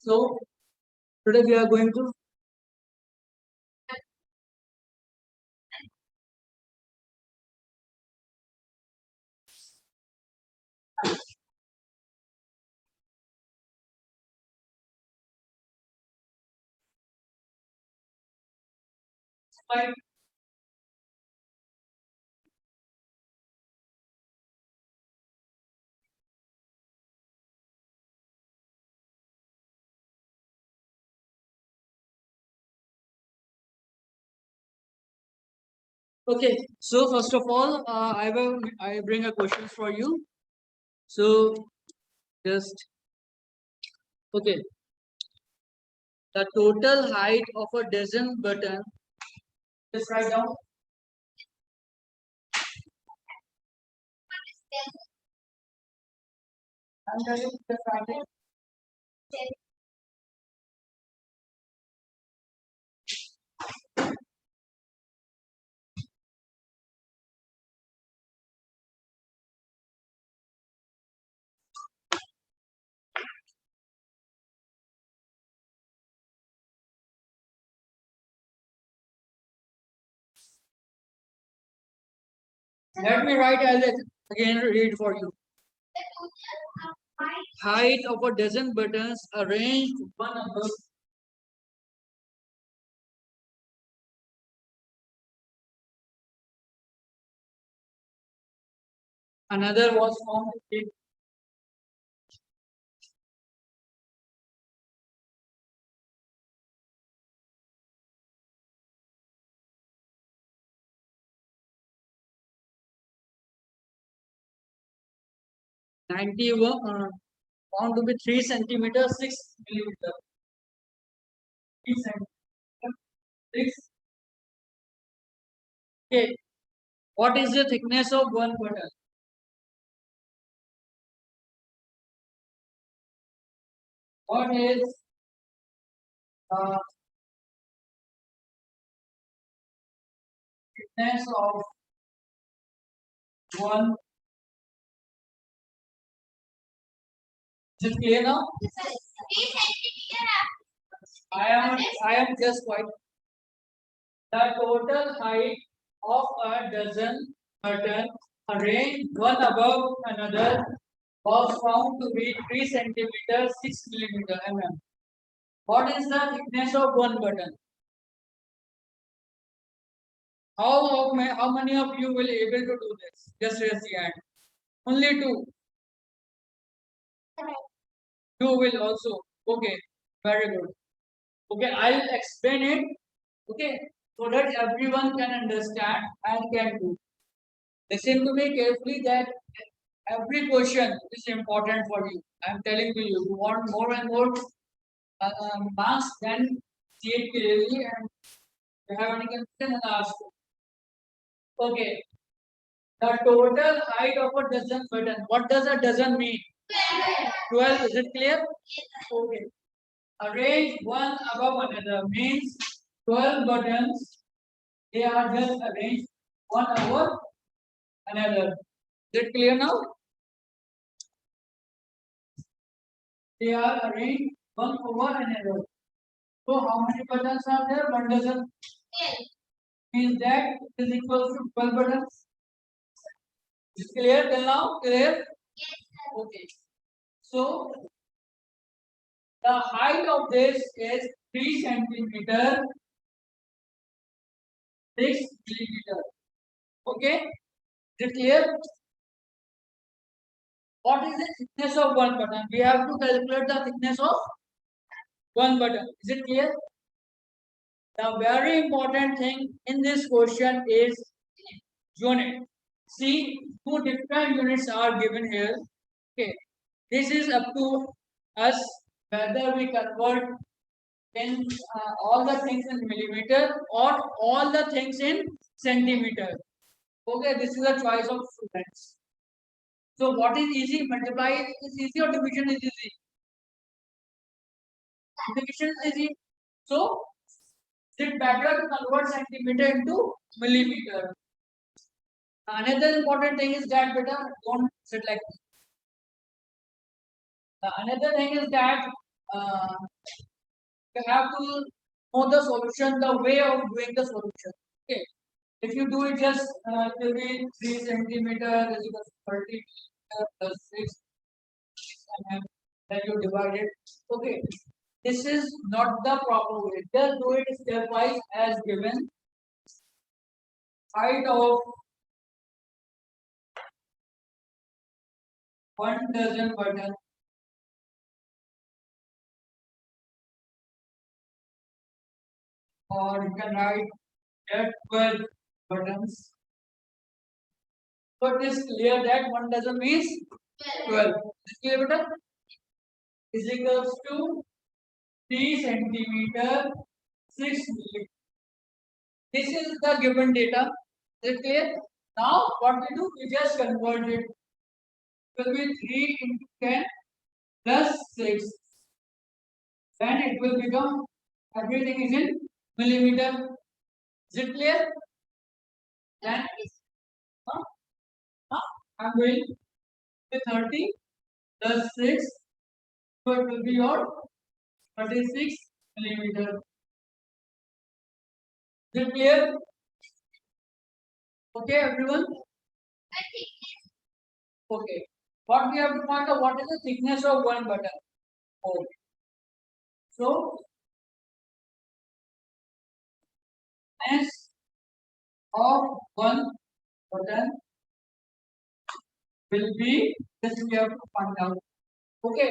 So today we are going to okay. So first of all, I bring a question for you. So just okay. The total height of a dozen button. Just write down. I'm telling you, just write it. Let me write. I'll again read for you. Height of a dozen buttons arranged one above. Another was found 91 found to be 3 centimeters 6 millimeter. 3 centimeters 6. Okay. What is the thickness of one button? What is the thickness of one? Is it clear now? I am just quite. The total height of a dozen buttons arranged one above another was found to be 3 centimeters 6 millimeter mm. What is the thickness of one button? How many of you will able to do this? Just raise the hand. Only two. You will also. Okay, very good. Okay, I'll explain it. Okay, so that everyone can understand and can do. Listen to me carefully that every question is important for you. I'm telling to you, you want more and more marks, then see it clearly and if you have any confusion, ask. Okay, the total height of a dozen button. What does a dozen mean? 12. Is it clear? Okay. Arrange one above another means 12 buttons. They are just arranged one above another. Is it clear now? They are arranged one over another. So how many buttons are there? One dozen. Means that is equal to 12 buttons. Is it clear till now? Clear? Okay. So the height of this is 3 centimeter 6 millimeter. Okay. Is it clear? What is the thickness of one button? We have to calculate the thickness of one button. Is it clear? The very important thing in this question is unit. See, two different units are given here. Okay, this is up to us whether we convert in all the things in millimeter or all the things in centimeter. Okay, this is a choice of students. So what is easy? Multiply is easy or division is easy? Division is easy. So it's better to convert centimeter into millimeter. Another important thing is that beta don't sit like this. Another thing is that you have to know the solution, the way of doing the solution. Okay. If you do it just it will be 3 centimeter is equal to 30 meter plus 6 and then you divide it. Okay. This is not the proper way. Just do it stepwise as given. Height of 1 dozen button or you can write that 12 buttons. So it is clear that 1 dozen means 12. Is clear button? Is equals to 3 centimeter 6 millimeter. This is the given data. Is it clear? Now what we do? We just convert it. It will be 3 into 10 plus 6. Then it will become everything is in millimeter. Is it clear? Then huh? Huh? I'm going with 30 plus 6. So it will be your 36 millimeter. Is it clear? Okay, everyone? Okay. What we have to find out, what is the thickness of one button? Okay. So, thickness of one button will be, this we have to find out. Okay.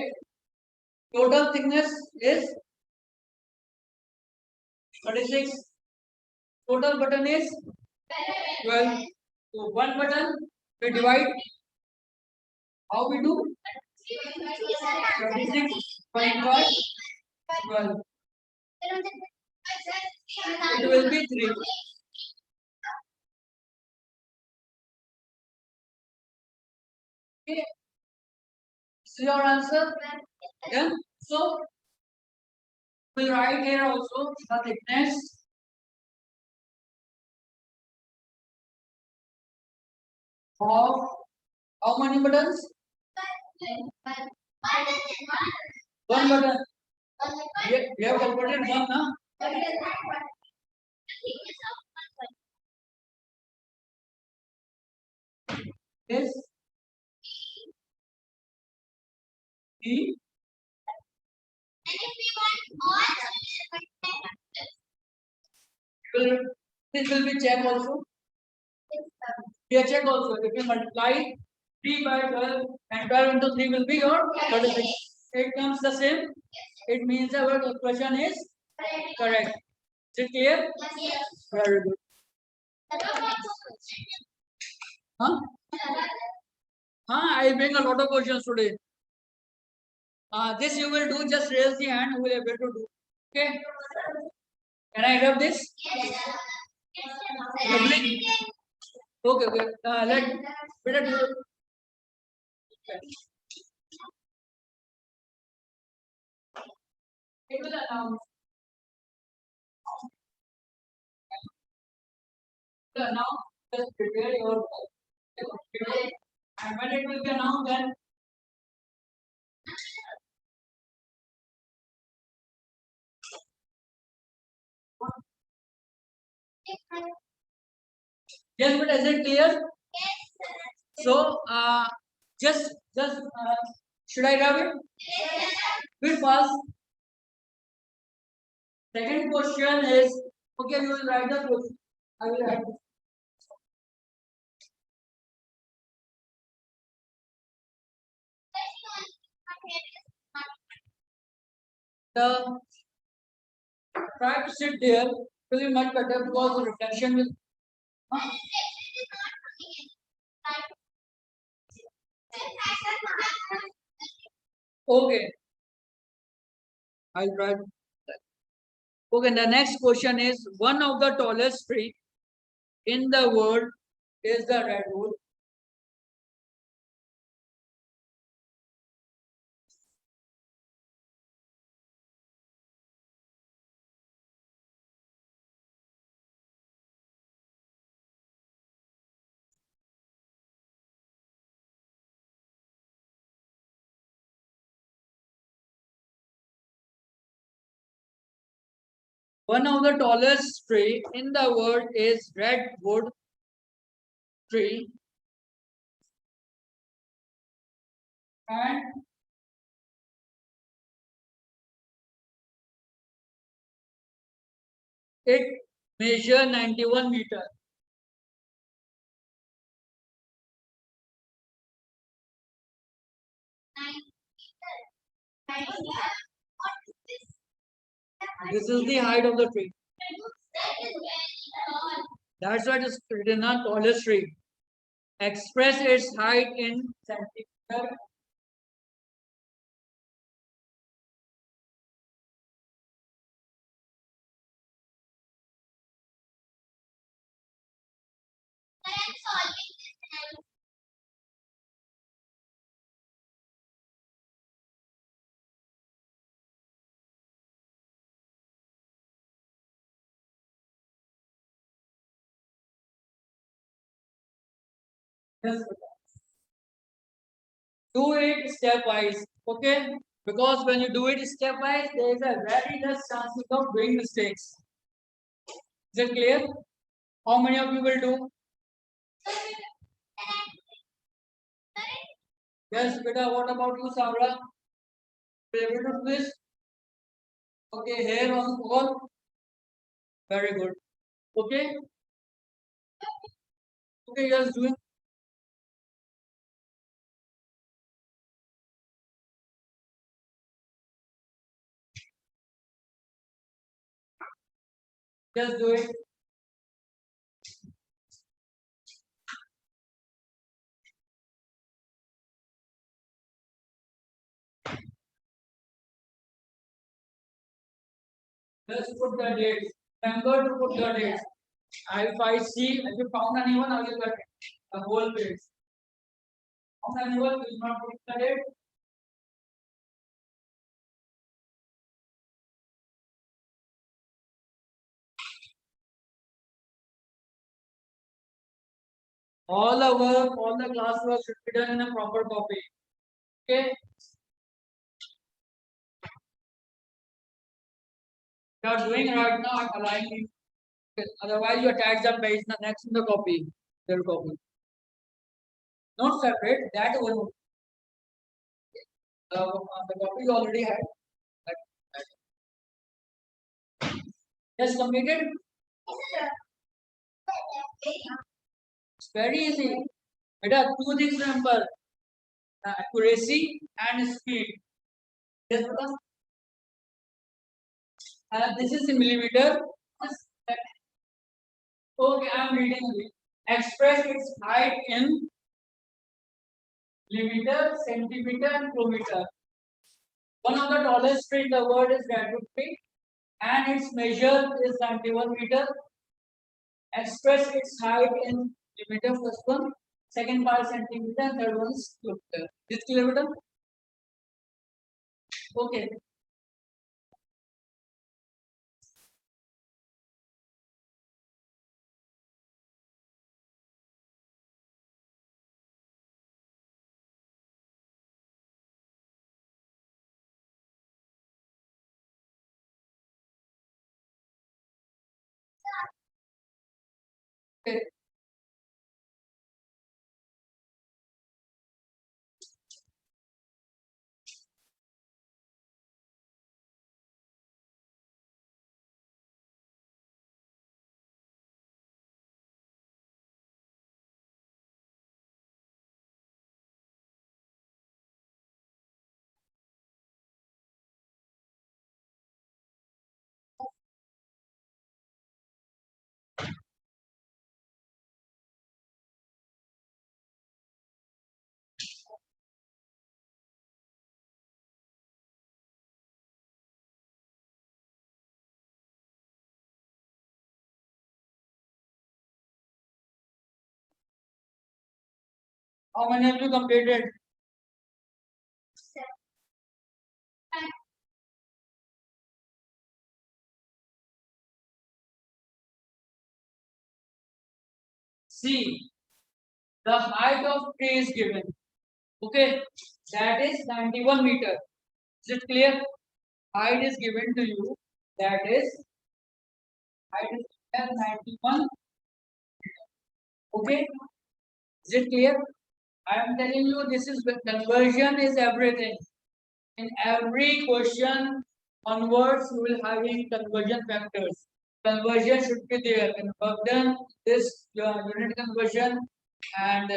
Total thickness is 36. Total button is 12. So, one button we divide. How we do? 36.5 12. It will be 3. Okay. This is your answer. Yeah. So we'll write here also the thickness of how many buttons? One button. We have calculated one, na? Yes. E. Will this will be check also. Here check also. If you multiply 3 by 12 and 12 into 3 will be your 36. It comes the same. It means our equation is correct. Is it clear? Very good. Huh? I bring a lot of questions today. This you will do, just raise the hand who will able to do. Okay. Can I have this? Lovely. Okay, okay. Let better do it. Okay. It will announce. Now just prepare your and when it will be announced then yes, but is it clear? So just should I grab it? Bit fast. Second question is okay, you will write the question. I will write the try to sit there will be much better because the reflection will okay. I'll try. Okay, the next question is one of the tallest tree in the world is the redwood. One of the tallest tree in the world is redwood tree, and it measures 91 meter. This is the height of the tree. That's why it is written on tallest tree. Express its height in centimeter. Yes. Do it stepwise, okay? Because when you do it stepwise, there is a very less chances of doing mistakes. Is it clear? How many of you will do? Yes, beta. What about you, Savra? Will you able to do this? Okay, here on the wall. Very good. Okay. Okay, yes, do it. Just do it. Just put the dates. Remember to put the dates. If I see, if you found anyone, I will cut it. The whole page. Found anyone, will not put the date. All the work, all the class work should be done in a proper copy. Okay. You are doing right now, I'm aligning. Okay. Otherwise, you attach the page next in the copy. Their copy. Not separate, that one. The copy you already had. Just completed. It's very easy. Beta, two things remember: accuracy and speed. Yes, beta? This is in millimeter. Okay, I'm reading it. Express its height in millimeter, centimeter, and kilometer. One of the tallest tree in the world is redwood tree, and its measure is 91 meter. Express its height in millimeter, first one, second part centimeter, and third one is kilometer. Is kilometer? Okay. Okay. How many have you completed? See, the height of tree is given. Okay, that is 91 meter. Is it clear? Height is given to you. That is height is 91. Okay, is it clear? I am telling you, this is conversion is everything. In every question onwards, you will having conversion factors. Conversion should be there. In Bogdan, this unit conversion and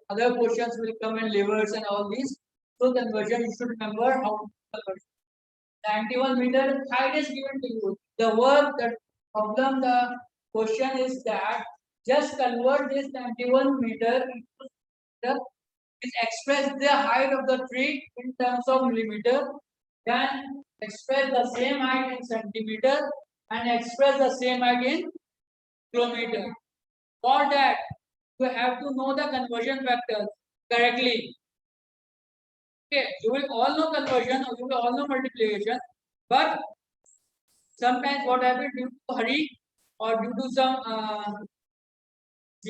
other questions will come in levers and all these. So conversion, you should remember how to convert. 91 meter height is given to you. The work, the problem, the question is that just convert this 91 meter into meter is express the height of the tree in terms of millimeter, then express the same height in centimeter and express the same height in kilometer. For that, you have to know the conversion factors correctly. Okay, you will all know conversion or you will all know multiplication, but sometimes what happens due to hurry or due to some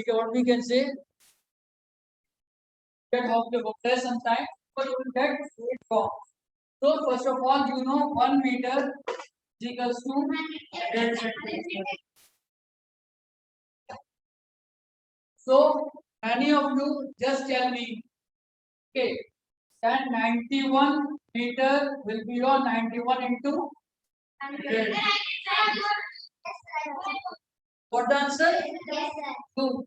what we can say get off the water sometimes, but you will get it wrong. So first of all, you know 1 meter is equals to 10 centimeters. So many of you just tell me, okay, then 91 meter will be your 91 into 100. What the answer? 2.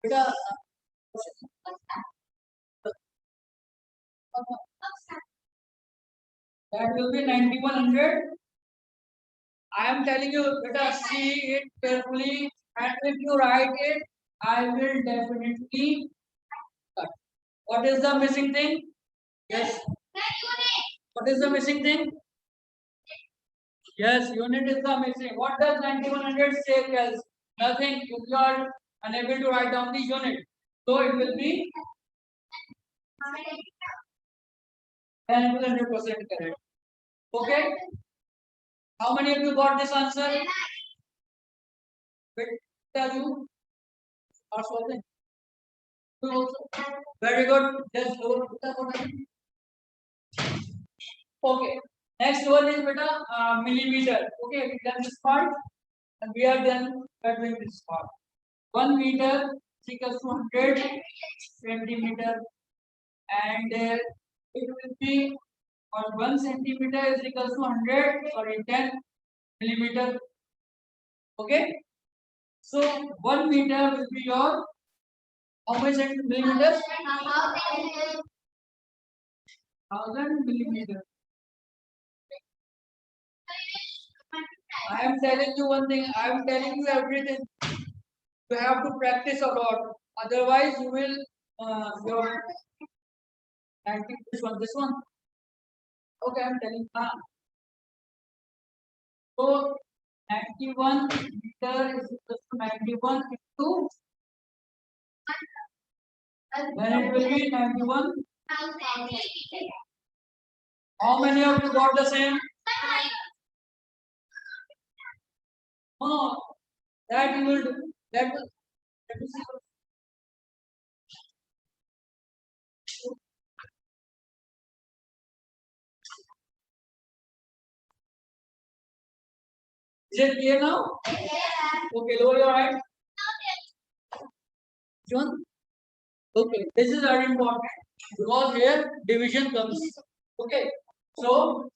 Beta, that will be 9100. I am telling you, beta, see it carefully, and if you write it, I will definitely cut. What is the missing thing? Yes. What is the missing thing? Yes, unit is the missing. What does 9100 say? Yes, nothing. You are unable to write down the unit. So it will be 100% correct. Okay. How many of you got this answer? Wait, tell you. Are solving. You also. Very good. Just over. Okay. Next one is beta millimeter. Okay, we done this part, and we are done by doing this part. 1 meter is equals to 100 centimeter, and it will be or 1 centimeter is equals to 100, sorry, 10 millimeter. Okay, so 1 meter will be your how much millimeters? 1000 millimeter. I am telling you one thing. I am telling you everything. You have to practice a lot. Otherwise, you will your I think this one, this one. Okay, I'm telling you. So 91 meter is equal to 91 into then it will be 91. How many of you got the same? No, that you will do. That will. Is it clear now? Okay, lower your hand. John. Okay, this is very important because here division comes. Okay, so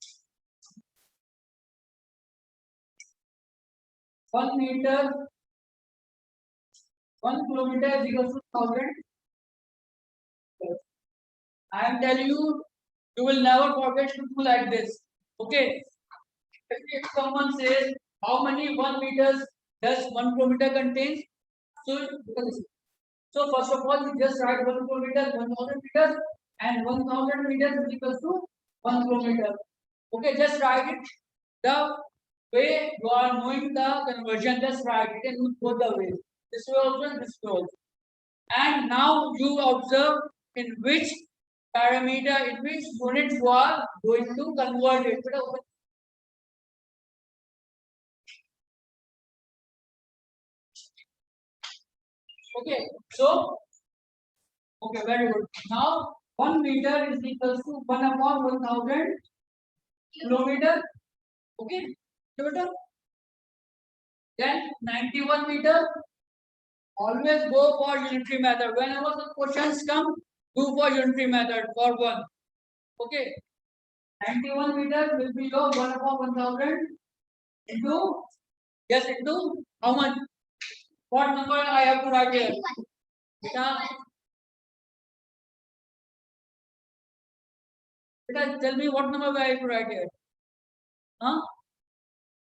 1 meter, 1 kilometer is equal to 1000. I am telling you, you will never forget to do like this. Okay, if someone says how many 1 meters does 1 kilometer contains, so so first of all, you just write 1 kilometer, 1000 meters, and 1000 meters is equal to 1 kilometer. Okay, just write it. The way you are knowing the conversion, just write it in both the ways. This way also and this way also. And now you observe in which parameter, in which unit you are going to convert it. Okay, so okay, very good. Now 1 meter is equal to 1 upon 1000 kilometer. Okay, kilometer. Then 91 meter. Always go for unitary method. Whenever the questions come, do for unitary method for one. Okay. 91 meter will be your 1 upon 1000 into, yes, into how much? What number I have to write here? Beta, tell me what number I have to write here? Huh?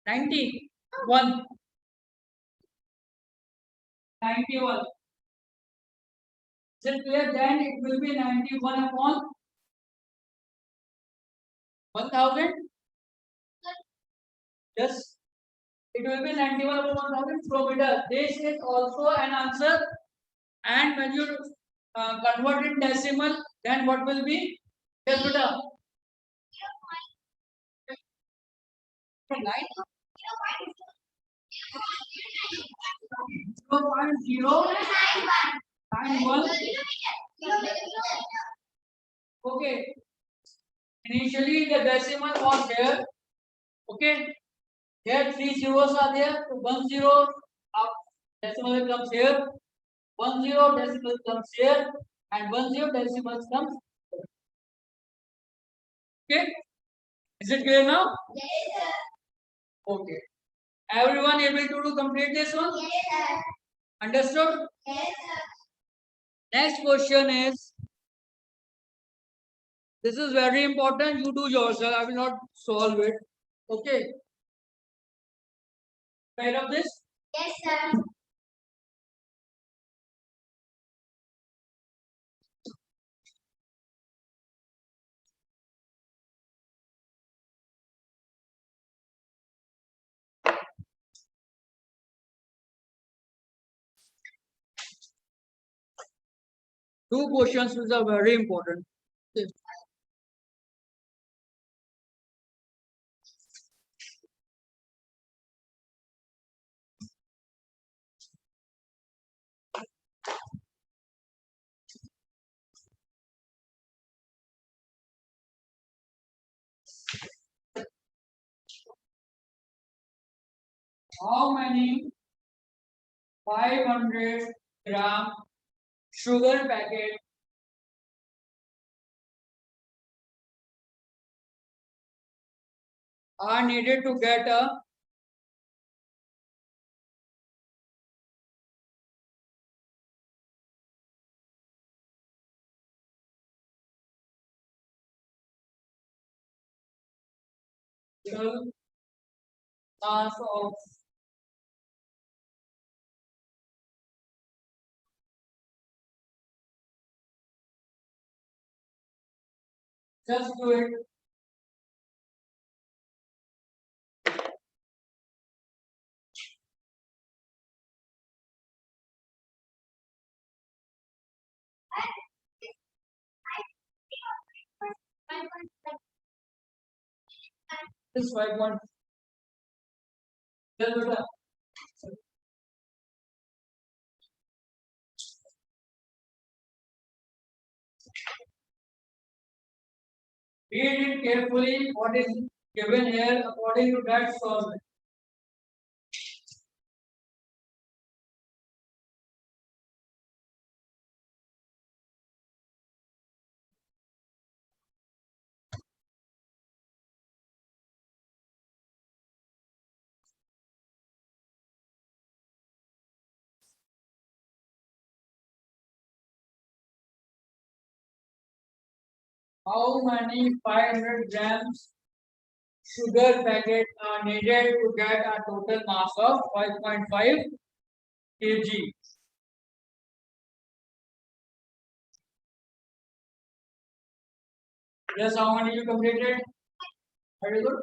91. 91. Is it clear? Then it will be 91 upon 1000. Yes. It will be 91 upon 1000 kilometer. This is also an answer. And when you convert in decimal, then what will be? Yes, beta. 0.091. Okay. Initially the decimal was here. Okay. Here 3 zeros are there. So 1 0 decimal comes here. 1 0 decimal comes here. And 1 0 decimal comes here. Okay. Is it clear now? Yes, sir. Okay. Everyone able to complete this one? Yes, sir. Understood? Yes, sir. Next question is, this is very important. You do yourself. I will not solve it. Okay. Right of this? Yes, sir. Two questions which are very important. Okay. How many 500-gram sugar packet are needed to get a mass of just do it. This 5 point. Tell me that. Read it carefully. What is given here according to that solve it. How many 500 grams sugar packet are needed to get a total mass of 5.5 kg? Yes, how many you completed? Very good.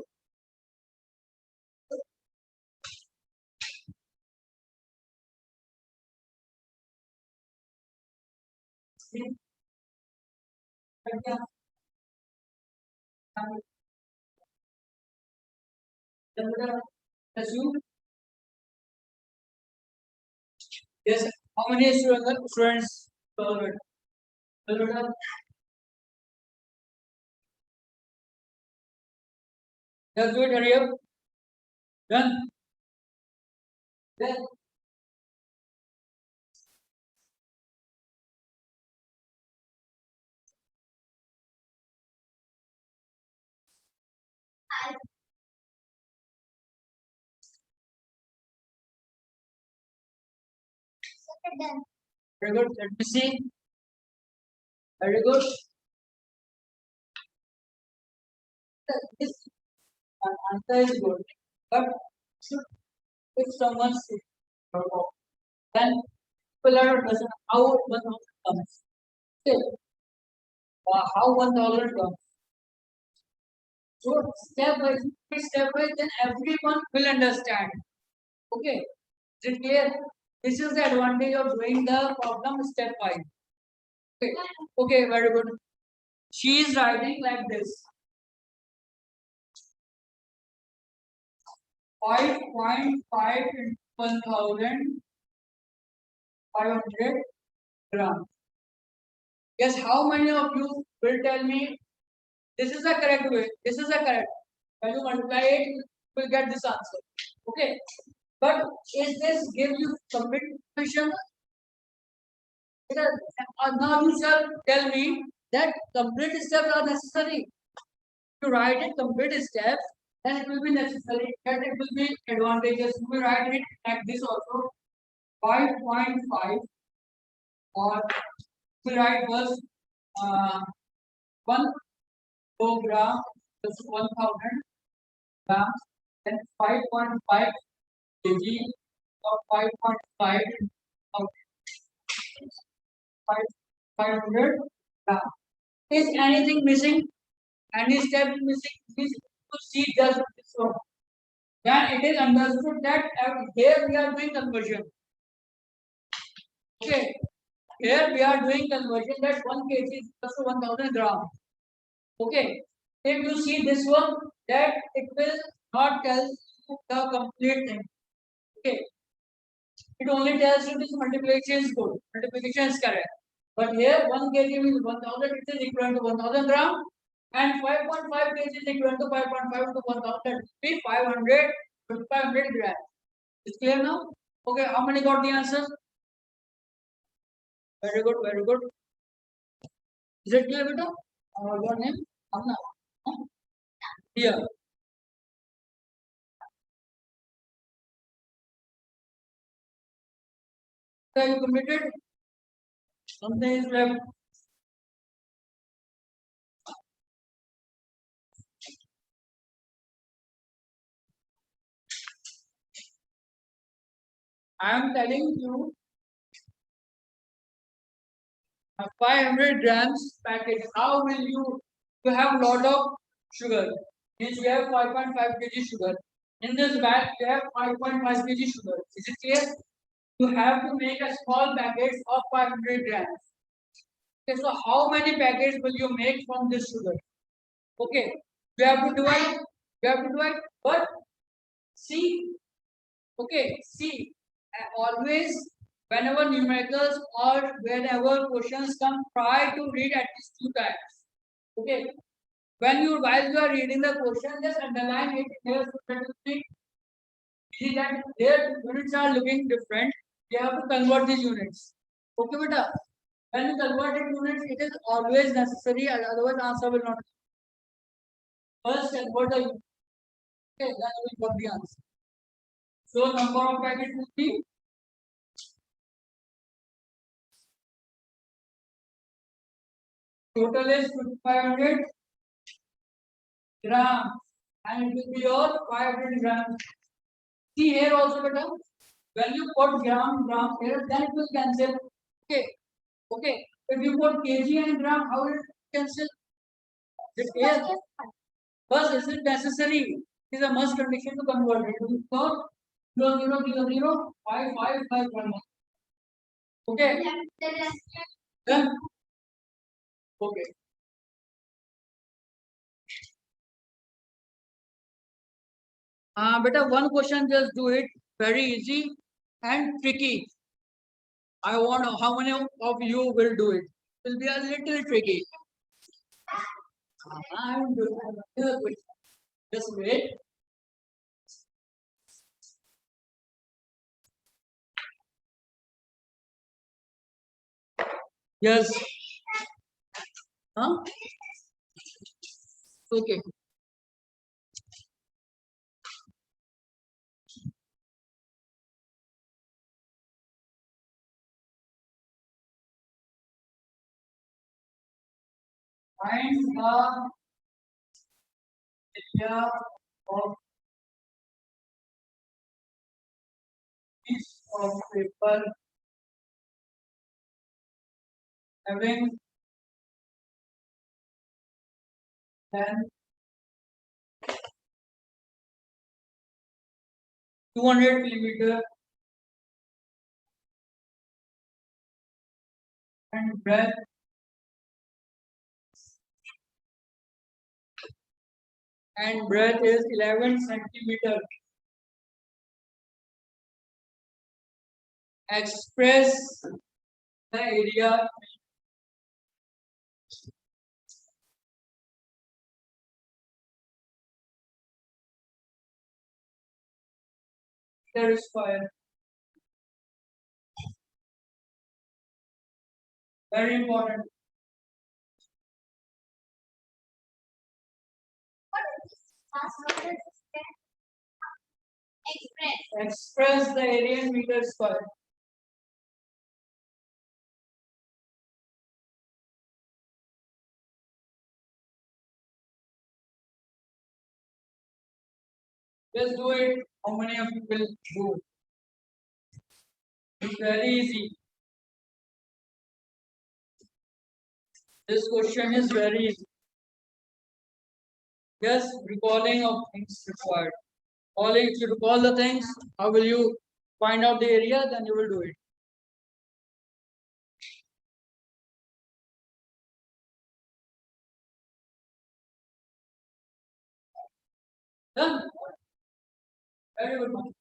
Yes, you. Yes. How many students? Solve it. Just do it. Hurry up. Done. Then very good. Let me see. Very good. This answer is good, but should if someone says then people are doesn't how 1,000 comes. Okay, how 1,000 comes. So step by, then everyone will understand. Okay, is it clear? This is the advantage of doing the problem step by. Okay, okay, very good. She is writing like this. 5.5 into 1,500 grams. Guess how many of you will tell me this is the correct way? This is the correct. When you multiply it, you will get this answer. Okay. But is this give you complete question? Now you shall tell me that complete steps are necessary. To write it complete steps, then it will be necessary that it will be advantageous to write it like this also 5.5 or to write first 1 kilogram plus 1,000 grams and 5.5 kg or 5.5 of 500 grams. Is anything missing? Any step missing? Please see just this one. Then it is understood that here we are doing conversion. Okay. Here we are doing conversion that 1 kg is equal to 1,000 grams. Okay. If you see this one, that it will not tell you the complete thing. Okay. It only tells you this multiplication is good. Multiplication is correct. But here 1 kg means 1,000, it is equal to 1,000 grams. And 5.5 kg is equal to 5.5 to 1,000, 500 grams. Is clear now? Okay, how many got the answer? Very good, very good. Is it clear, beta? Your name? Amna. Here. So you completed? Something is left. I am telling you a 500 grams packet. How will you have lot of sugar? Means you have 5.5 kg sugar. In this bag, you have 5.5 kg sugar. Is it clear? You have to make a small packet of 500 grams. Okay, so how many packets will you make from this sugar? Okay, you have to divide. You have to divide. But see, okay, see, always whenever numericals or whenever questions come, try to read at least 2 times. Okay, when you while you are reading the question, just underline it here so that you see that their units are looking different. You have to convert these units. Okay, beta. When you convert it units, it is always necessary, otherwise answer will not. First convert the unit. Okay, then we got the answer. So number of packets will be total is 500 grams and it will be your 500 grams. See here also beta. When you put gram here, then it will cancel. Okay. Okay. If you put kg and gram, how will it cancel? Here. First, is it necessary? It is a must condition to convert it. If not, 0, 5, 5, 5, 1. Okay. Then, okay. Beta, one question, just do it very easy and tricky. I want how many of you will do it. It will be a little tricky. I'm doing. Just wait. Yes. Huh? Okay. Find the area of piece of paper having 10 200 millimeter and breadth is 11 centimeter. Express the area meter square. Very important. Express the area in meter square. Just do it. How many of you will do it? It's very easy. This question is very easy. Just recalling of things required. Only if you recall the things, how will you find out the area? Then you will do it. Done. Very good.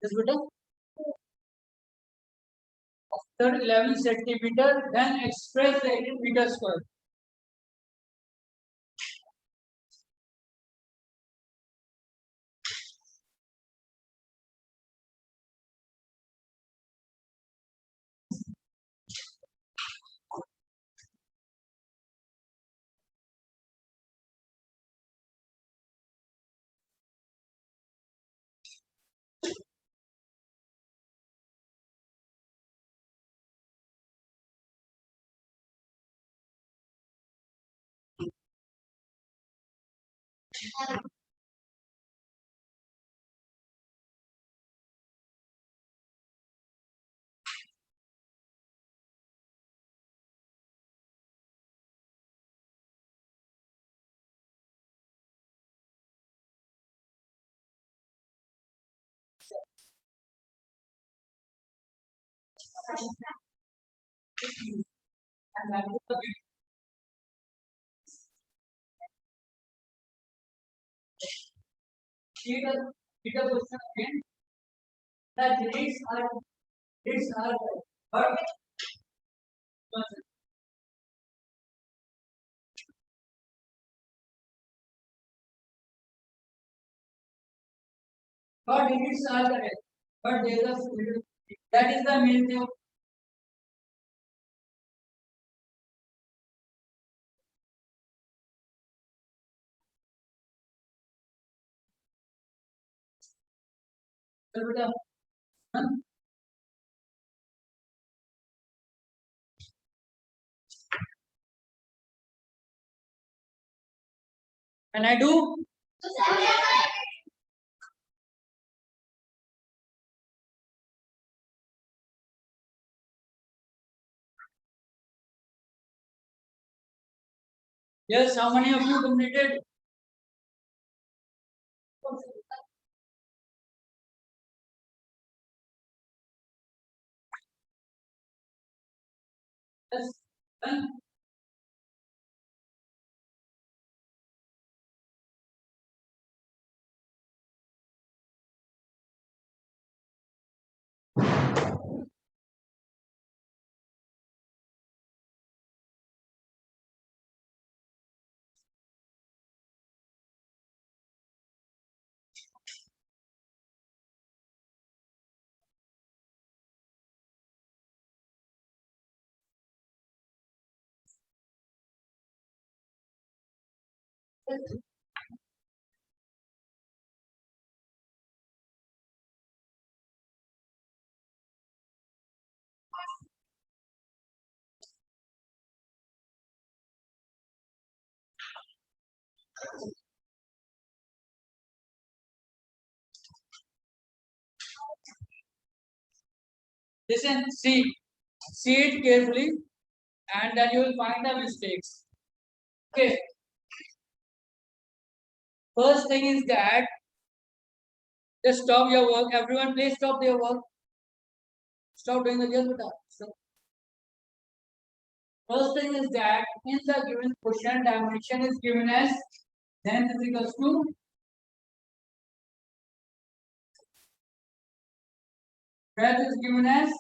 Yes, beta. After 11 centimeter, then express the area in meter square. And that is the bigger question again. The dates are but dates are correct. But there is a that is the main thing. So, beta, huh? Can I do? Yes. How many of you completed? Yes. Done. Listen, see it carefully, and then you will find the mistakes. Okay. First thing is that just stop your work. Everyone, please stop their work. Stop doing the just stop. First thing is that in the given question, dimension is given as length is equals to breadth is given as.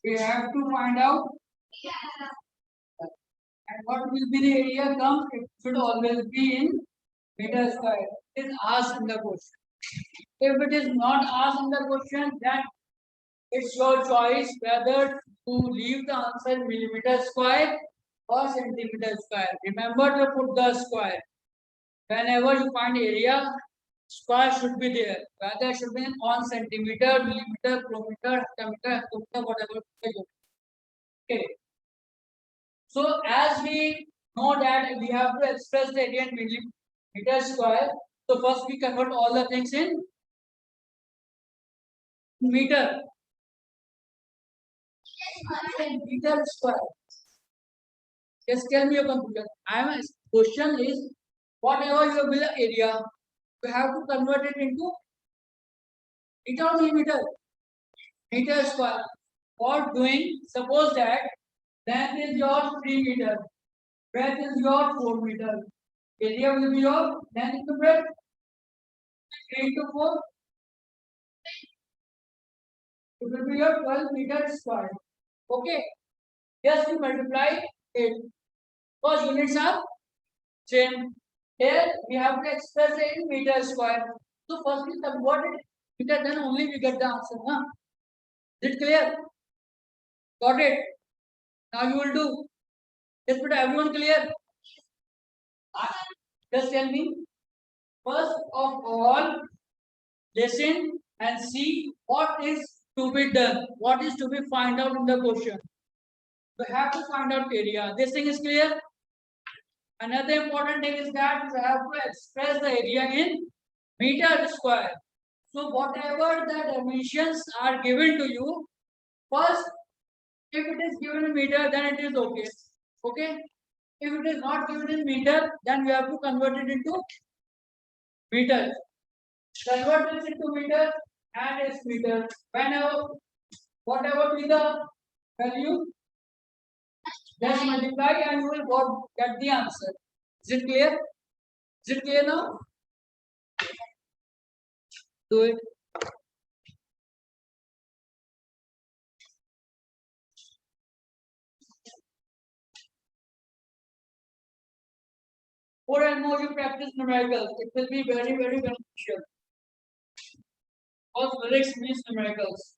We have to find out and what will be the area comes. It should always be in meter square. It is asked in the question. If it is not asked in the question, then it's your choice whether to leave the answer in millimeter square or centimeter square. Remember to put the square. Whenever you find area, square should be there. Whether it should be on centimeter, millimeter, kilometer, hectometer, hectometer, whatever. Okay. So as we know that we have to express the area in millimeter square. So first we convert all the things in meter. Meter square. Just tell me your conclusion. Question is whatever you will area, you have to convert it into meter or millimeter. Meter square. For doing, suppose that length is your 3 meter, breadth is your 4 meter. Area will be your length into breadth. 3 into 4. It will be your 12 meter square. Okay. Just you multiply it. Because units are same. Here we have to express it in meter square. So first we convert it meter, then only we get the answer. Huh? Is it clear? Got it? Now you will do. Just put everyone clear. Just tell me. First of all, listen and see what is to be done. What is to be find out in the question. We have to find out area. This thing is clear. Another important thing is that you have to express the area in meter square. So whatever the dimensions are given to you, first, if it is given in meter, then it is okay. Okay. If it is not given in meter, then we have to convert it into meter. Convert this into meter and its meter. Whenever, whatever be the value, just multiply and you will get the answer. Is it clear? Is it clear now? Do it. More and more you practice numericals, it will be very, very beneficial. All physics means numericals.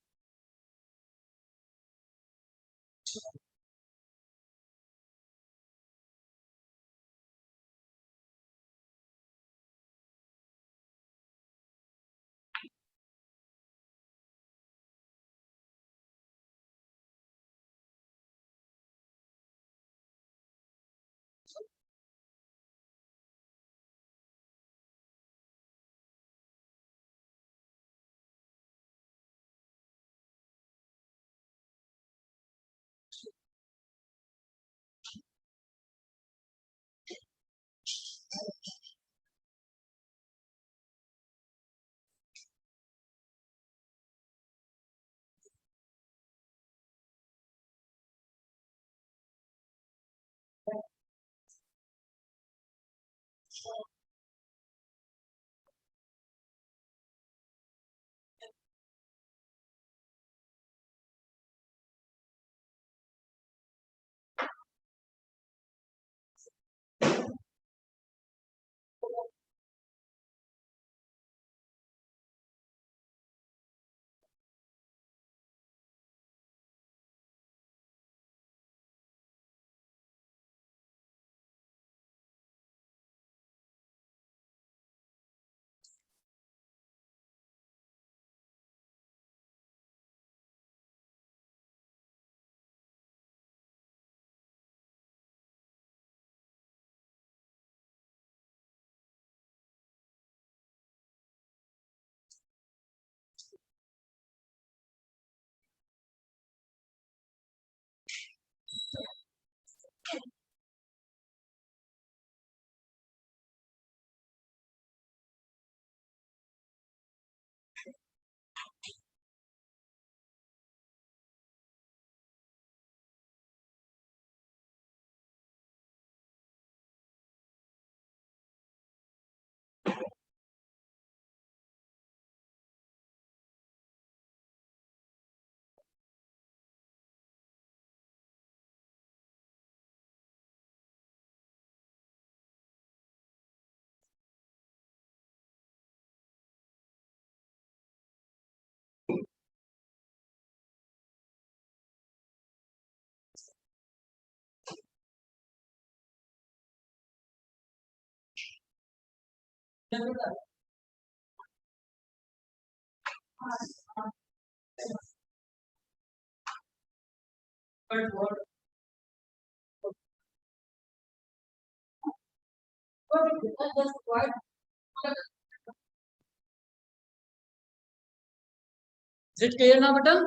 But what? Just what? Is it clear now, beta?